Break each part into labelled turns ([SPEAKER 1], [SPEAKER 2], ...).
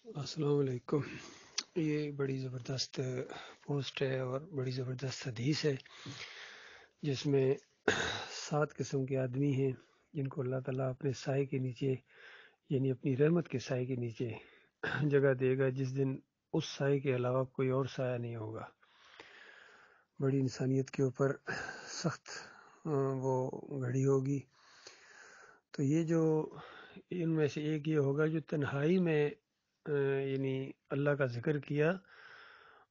[SPEAKER 1] السلام علیکم۔ یہ بڑی زبردست پوسٹ ہے اور بڑی زبردست حدیث ہے جس میں 7 قسم کے آدمی ہیں جن کو اللہ تعالیٰ اپنے سائے کے نیچے، یعنی اپنی رحمت کے سائے کے نیچے جگہ دے گا، جس دن اس سائے کے علاوہ کوئی اور سایہ نہیں ہوگا۔ بڑی انسانیت کے اوپر سخت وہ گھڑی ہوگی۔ تو یہ جو ان میں سے ایک یہ ہوگا جو تنہائی میں یعنی اللہ کا ذکر کیا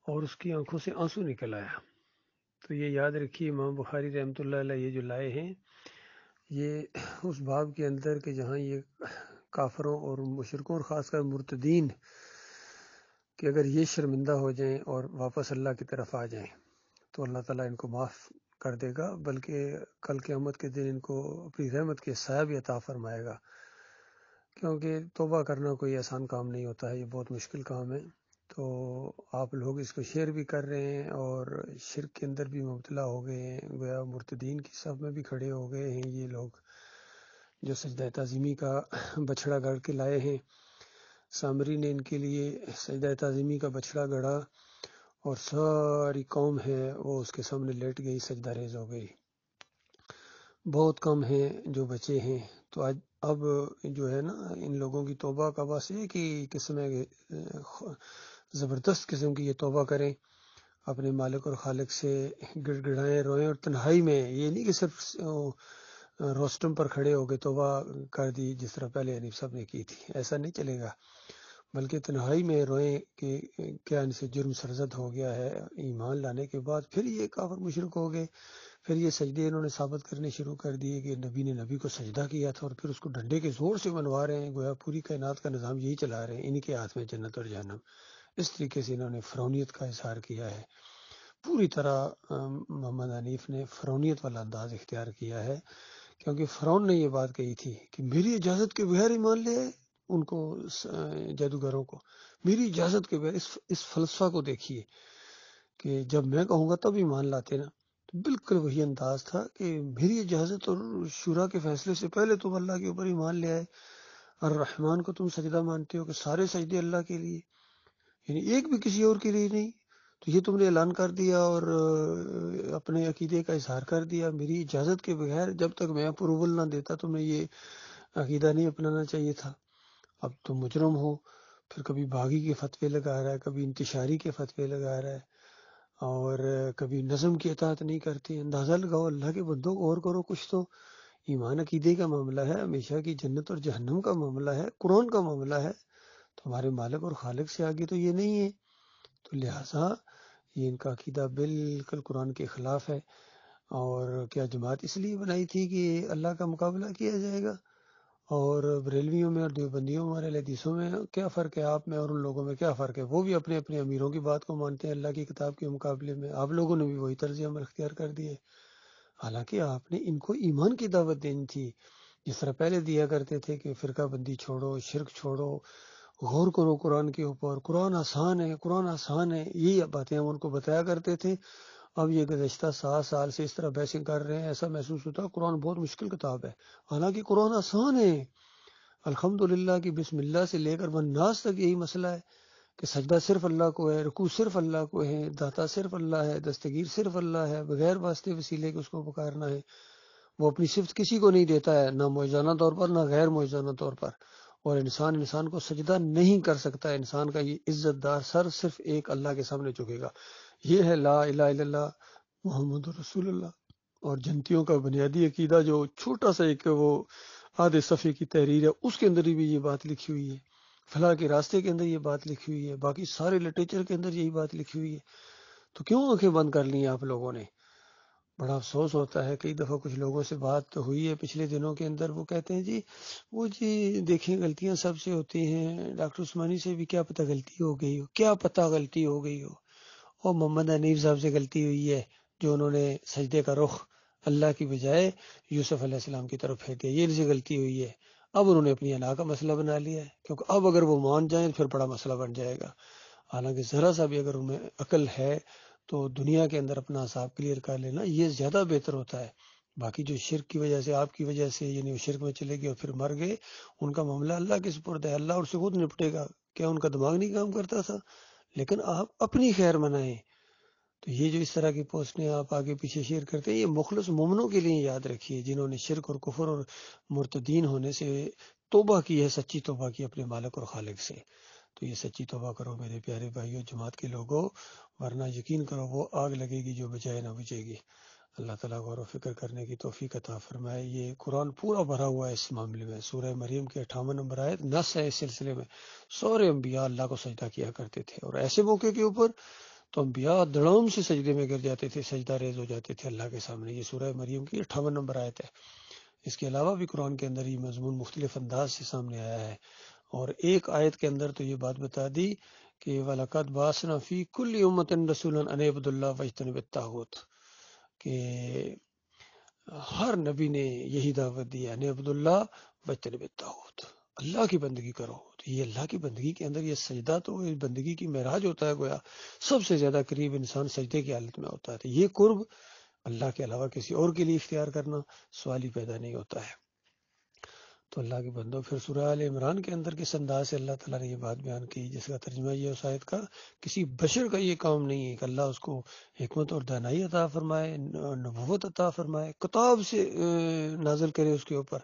[SPEAKER 1] اور اس کی آنکھوں سے آنسو نکل آیا۔ تو یہ یاد رکھیے، امام بخاری رحمۃ اللہ علیہ یہ جو لائے ہیں، یہ اس باب کے اندر کہ جہاں یہ کافروں اور مشرکوں اور خاص کر مرتدین کہ اگر یہ شرمندہ ہو جائیں اور واپس اللہ کی طرف آ جائیں تو اللہ تعالیٰ ان کو معاف کر دے گا، بلکہ کل قیامت کے دن ان کو اپنی رحمت کے سایہ بھی عطا فرمائے گا، کیونکہ توبہ کرنا کوئی آسان کام نہیں ہوتا ہے، یہ بہت مشکل کام ہے۔ تو آپ لوگ اس کو شیئر بھی کر رہے ہیں اور شرک کے اندر بھی مبتلا ہو گئے ہیں، گویا مرتدین کی صف میں بھی کھڑے ہو گئے ہیں یہ لوگ جو سجدہ تعظیمی کا بچھڑا گڑ کے لائے ہیں۔ سامری نے ان کے لیے سجدہ تعظیمی کا بچھڑا گڑا اور ساری قوم ہے وہ اس کے سامنے لیٹ گئی، سجدہ ریز ہو گئی۔ بہت کم ہیں جو بچے ہیں۔ تو اب جو ہے نا ان لوگوں کی توبہ کا بس ایک ہی قسم ہے کہ زبردست قسم کی یہ توبہ کریں، اپنے مالک اور خالق سے گڑ گڑائیں، روئیں، اور تنہائی میں، یہ نہیں کہ صرف روسٹم پر کھڑے ہو کے توبہ کر دی جس طرح پہلے حنیف صاحب نے کی تھی، ایسا نہیں چلے گا، بلکہ تنہائی میں روئیں کہ کیا ان سے جرم سرزد ہو گیا ہے۔ ایمان لانے کے بعد پھر یہ کافر مشرک ہو گئے، پھر یہ سجدے انہوں نے ثابت کرنے شروع کر دیے کہ نبی نے نبی کو سجدہ کیا تھا، اور پھر اس کو ڈنڈے کے زور سے منوا رہے ہیں، گویا پوری کائنات کا نظام یہی چلا رہے ہیں، انہی کے ہاتھ میں جنت اور جہنم۔ اس طریقے سے انہوں نے فرعونیت کا اظہار کیا ہے، پوری طرح محمد حنیف نے فرعونیت والا انداز اختیار کیا ہے، کیونکہ فرعون نے یہ بات کہی تھی کہ میری اجازت کے بغیر ایمان لے آئے ان کو، جادوگروں کو، میری اجازت کے بغیر۔ اس فلسفہ کو دیکھیے کہ جب میں کہوں گا تب ایمان لاتے نا، تو بالکل وہی انداز تھا کہ میری اجازت اور شورا کے فیصلے سے پہلے تم اللہ کے اوپر ایمان لے آئے۔ الرحمن کو تم سجدہ مانتے ہو کہ سارے سجدے اللہ کے لیے، یعنی ایک بھی کسی اور کے لیے نہیں، تو یہ تم نے اعلان کر دیا اور اپنے عقیدے کا اظہار کر دیا میری اجازت کے بغیر۔ جب تک میں اپروول نہ دیتا تمہیں یہ عقیدہ نہیں اپنانا چاہیے تھا۔ اب تم مجرم ہو، پھر کبھی باغی کے فتوے لگا رہا ہے، کبھی انتشاری کے فتوے لگا رہا ہے، اور کبھی نظم کی اطاعت نہیں کرتے۔ اندازہ لگاؤ، اللہ کے بندوں غور کرو کچھ تو، ایمان عقیدے کا معاملہ ہے، ہمیشہ کی جنت اور جہنم کا معاملہ ہے، قرآن کا معاملہ ہے، تو ہمارے مالک اور خالق سے آگے تو یہ نہیں ہے۔ تو لہٰذا یہ ان کا عقیدہ بالکل قرآن کے خلاف ہے۔ اور کیا جماعت اس لیے بنائی تھی کہ اللہ کا مقابلہ کیا جائے گا؟ اور بریلویوں میں اور دیوبندیوں میں اور اہل حدیثوں میں کیا فرق ہے؟ آپ میں اور ان لوگوں میں کیا فرق ہے؟ وہ بھی اپنے اپنے امیروں کی بات کو مانتے ہیں اللہ کی کتاب کے مقابلے میں، آپ لوگوں نے بھی وہی طرز عمل اختیار کر دیے، حالانکہ آپ نے ان کو ایمان کی دعوت دینی تھی، جس طرح پہلے دیا کرتے تھے کہ فرقہ بندی چھوڑو، شرک چھوڑو، غور کرو قرآن کے اوپر، قرآن آسان ہے، قرآن آسان ہے، یہی باتیں ہم ان کو بتایا کرتے تھے۔ اب یہ گزشتہ 7 سال سے اس طرح بحثیں کر رہے ہیں، ایسا محسوس ہوتا ہے قرآن بہت مشکل کتاب ہے، حالانکہ قرآن آسان ہے۔ الحمدللہ کی بسم اللہ سے لے کر والناس تک یہی مسئلہ ہے کہ سجدہ صرف اللہ کو ہے، رکوع صرف اللہ کو ہے، داتا صرف اللہ ہے، دستگیر صرف اللہ ہے، بغیر واسطے وسیلے کے اس کو پکارنا ہے۔ وہ اپنی صفت کسی کو نہیں دیتا ہے، نہ معجزانہ طور پر نہ غیر معجزانہ طور پر، اور انسان کو سجدہ نہیں کر سکتا۔ انسان کا یہ عزت دار سر صرف ایک اللہ کے سامنے جھکے گا، یہ ہے لا الہ الا اللہ محمد رسول اللہ۔ اور جنتیوں کا بنیادی عقیدہ جو چھوٹا سا ایک وہ آدھے صفحے کی تحریر ہے، اس کے اندر بھی یہ بات لکھی ہوئی ہے، فلاح کے راستے کے اندر یہ بات لکھی ہوئی ہے، باقی سارے لٹریچر کے اندر یہی بات لکھی ہوئی ہے۔ تو کیوں آنکھیں بند کر لی ہیں آپ لوگوں نے؟ بڑا افسوس ہوتا ہے، کئی دفعہ کچھ لوگوں سے بات ہوئی ہے پچھلے دنوں کے اندر، وہ کہتے ہیں جی دیکھیں غلطیاں سب سے ہوتی ہیں، ڈاکٹر عثمانی سے بھی کیا پتہ غلطی ہو گئی ہو، کیا پتہ غلطی ہو گئی ہو، اور محمد حنیف صاحب سے غلطی ہوئی ہے جو انہوں نے سجدے کا رخ اللہ کی بجائے یوسف علیہ السلام کی طرف پھیر دیا، یہ ان سے غلطی ہوئی ہے۔ اب انہوں نے اپنی انا کا مسئلہ بنا لیا ہے، کیونکہ اب اگر وہ مان جائیں پھر بڑا مسئلہ بن جائے گا، حالانکہ ذرا سا بھی اگر انہیں عقل ہے تو دنیا کے اندر اپنا حساب کلیئر کر لینا یہ زیادہ بہتر ہوتا ہے۔ باقی جو شرک کی وجہ سے، آپ کی وجہ سے، یعنی وہ شرک میں چلے گئے اور پھر مر گئے، ان کا معاملہ اللہ کے سپرد ہے، اللہ ان سے خود نپٹے گا۔ کیا ان کا دماغ نہیں کام کرتا تھا؟ لیکن آپ اپنی خیر منائیں. تو یہ جو اس طرح کی پوسٹیں آپ آگے پیچھے شیئر کرتے ہیں، یہ مخلص مومنوں کے لیے یاد رکھیے، جنہوں نے شرک اور کفر اور مرتدین ہونے سے توبہ کی ہے، سچی توبہ کی اپنے مالک اور خالق سے. تو یہ سچی توبہ کرو میرے پیارے بھائیو، جماعت کے لوگوں، ورنہ یقین کرو وہ آگ لگے گی جو بجائے نہ بجھے گی. اللہ تعالیٰ غور و فکر کرنے کی توفیق عطا فرمائے. یہ قرآن پورا بھرا ہوا ہے اس معاملے میں. سورہ مریم کے 58 نمبر آیت نص ہے اس سلسلے میں. سارے انبیاء اللہ کو سجدہ کیا کرتے تھے، اور ایسے موقع کے اوپر تو انبیاء دڑام سے سجدے میں گر جاتے تھے، سجدہ ریز ہو جاتے تھے اللہ کے سامنے. یہ سورہ مریم کی 58 نمبر آیت ہے. اس کے علاوہ بھی قرآن کے اندر یہ مضمون مختلف انداز سے سامنے آیا ہے، اور ایک آیت کے اندر تو یہ بات بتا دی کہ وَلَقَدْ بَعَثْنَا فِي كُلِّ أُمَّةٍ رَسُولًا أَنِ اعْبُدُوا اللَّهَ وَاجْتَنِبُوا الطَّاغُوتَ، کہ ہر نبی نے یہی دعوت دی، أَنِ اعْبُدُوا اللَّهَ وَاجْتَنِبُوا الطَّاغُوتَ، اللہ کی بندگی کرو. تو یہ اللہ کی بندگی کے اندر یہ سجدہ تو اس بندگی کی معراج ہوتا ہے، گویا سب سے زیادہ قریب انسان سجدے کی حالت میں ہوتا ہے. تو یہ قرب اللہ کے علاوہ کسی اور کے لیے اختیار کرنا سوال ہی پیدا نہیں ہوتا ہے. تو اللہ کے بندوں، پھر سورہ آل عمران کے اندر کس انداز سے اللہ تعالیٰ نے یہ بات بیان کی، جس کا ترجمہ یہ اس آیت کا، کسی بشر کا یہ کام نہیں ہے کہ اللہ اس کو حکمت اور دانائی عطا فرمائے، نبوت عطا فرمائے، کتاب سے نازل کرے اس کے اوپر،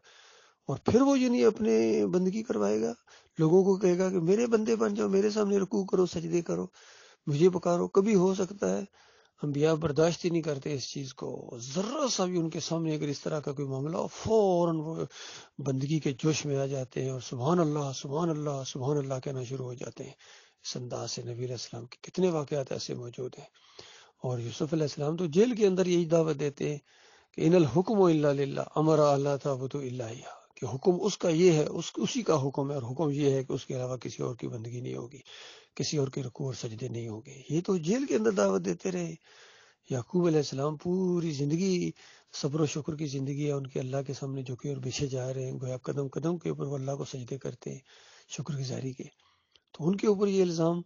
[SPEAKER 1] اور پھر وہ یعنی اپنے بندگی کروائے گا، لوگوں کو کہے گا کہ میرے بندے بن جاؤ، میرے سامنے رکوع کرو، سجدے کرو، مجھے پکارو. کبھی ہو سکتا ہے انبیاء برداشت ہی نہیں کرتے اس چیز کو. ذرا سا بھی ان کے سامنے اگر اس طرح کا کوئی معاملہ ہو، فوراً وہ بندگی کے جوش میں آ جاتے ہیں اور سبحان اللہ سبحان اللہ سبحان اللہ کہنا شروع ہو جاتے ہیں. اس انداز سے نبی علیہ السلام کے کتنے واقعات ایسے موجود ہیں. اور یوسف علیہ السلام تو جیل کے اندر یہی دعوت دیتے ہیں کہ ان الحکم الا للہ امر اللہ تعبدوا الا ایہ، کہ حکم اس کا یہ ہے، اسی کا حکم ہے، اور حکم یہ ہے کہ اس کے علاوہ کسی اور کی بندگی نہیں ہوگی، کسی اور کے رکوع اور سجدے نہیں ہوں گے. یہ تو جیل کے اندر دعوت دیتے رہے. یعقوب علیہ السلام پوری زندگی صبر و شکر کی زندگی ہے ان کے، اللہ کے سامنے جھکے اور بچھے جا رہے ہیں، گویا قدم قدم کے اوپر وہ اللہ کو سجدے کرتے ہیں شکر گزاری کے. تو ان کے اوپر یہ الزام،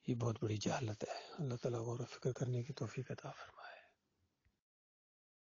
[SPEAKER 1] یہ بہت بڑی جہالت ہے. اللہ تعالیٰ غور و فکر کرنے کی توفیق عطا فرمائے.